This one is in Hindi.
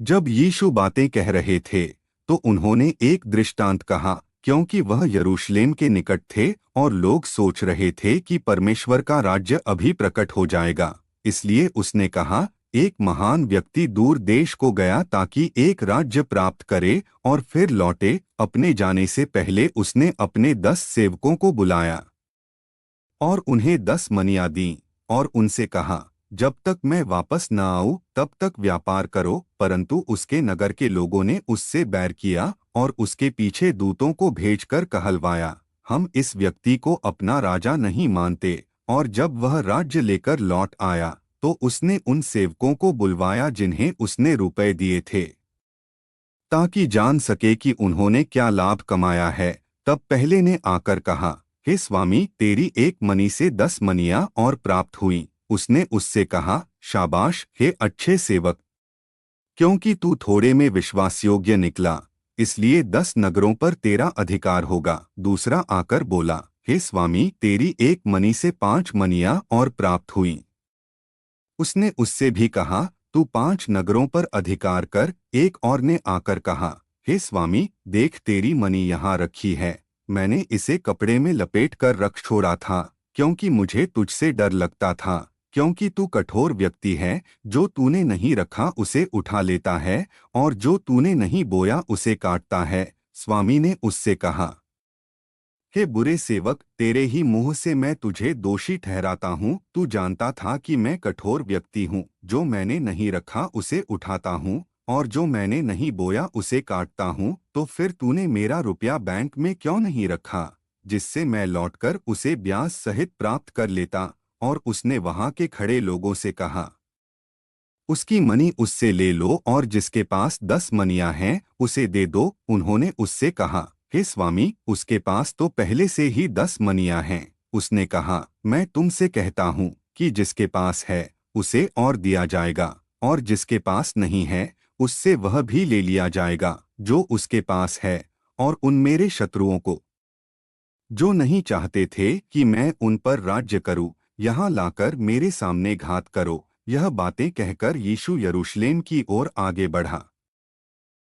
जब यीशु बातें कह रहे थे तो उन्होंने एक दृष्टांत कहा, क्योंकि वह यरूशलेम के निकट थे और लोग सोच रहे थे कि परमेश्वर का राज्य अभी प्रकट हो जाएगा। इसलिए उसने कहा, एक महान व्यक्ति दूर देश को गया ताकि एक राज्य प्राप्त करे और फिर लौटे। अपने जाने से पहले उसने अपने 10 सेवकों को बुलाया और उन्हें 10 मनियाँ दीं और उनसे कहा, जब तक मैं वापस न आऊं तब तक व्यापार करो। परंतु उसके नगर के लोगों ने उससे बैर किया और उसके पीछे दूतों को भेजकर कहलवाया, हम इस व्यक्ति को अपना राजा नहीं मानते। और जब वह राज्य लेकर लौट आया तो उसने उन सेवकों को बुलवाया जिन्हें उसने रुपए दिए थे, ताकि जान सके कि उन्होंने क्या लाभ कमाया है। तब पहले ने आकर कहा, हे स्वामी, तेरी एक मनी से 10 मनियाँ और प्राप्त हुई। उसने उससे कहा, शाबाश हे अच्छे सेवक, क्योंकि तू थोड़े में विश्वासयोग्य निकला, इसलिए 10 नगरों पर तेरा अधिकार होगा। दूसरा आकर बोला, हे स्वामी, तेरी एक मनी से 5 मनियाँ और प्राप्त हुई। उसने उससे भी कहा, तू 5 नगरों पर अधिकार कर। एक और ने आकर कहा, हे स्वामी, देख तेरी मनी यहाँ रखी है, मैंने इसे कपड़े में लपेट कर रख छोड़ा था, क्योंकि मुझे तुझसे डर लगता था, क्योंकि तू कठोर व्यक्ति है, जो तूने नहीं रखा उसे उठा लेता है और जो तूने नहीं बोया उसे काटता है। स्वामी ने उससे कहा, हे बुरे सेवक, तेरे ही मुंह से मैं तुझे दोषी ठहराता हूँ। तू जानता था कि मैं कठोर व्यक्ति हूँ, जो मैंने नहीं रखा उसे उठाता हूँ और जो मैंने नहीं बोया उसे काटता हूँ। तो फिर तूने मेरा रुपया बैंक में क्यों नहीं रखा, जिससे मैं लौटकर उसे ब्याज सहित प्राप्त कर लेता। और उसने वहां के खड़े लोगों से कहा, उसकी मनी उससे ले लो और जिसके पास 10 मनियाँ हैं उसे दे दो। उन्होंने उससे कहा, हे स्वामी, उसके पास तो पहले से ही 10 मनियाँ हैं। उसने कहा, मैं तुमसे कहता हूँ कि जिसके पास है उसे और दिया जाएगा, और जिसके पास नहीं है उससे वह भी ले लिया जाएगा जो उसके पास है। और उन मेरे शत्रुओं को, जो नहीं चाहते थे कि मैं उन पर राज्य करूं, यहाँ लाकर मेरे सामने घात करो। यह बातें कहकर यीशु यरूशलेम की ओर आगे बढ़ा।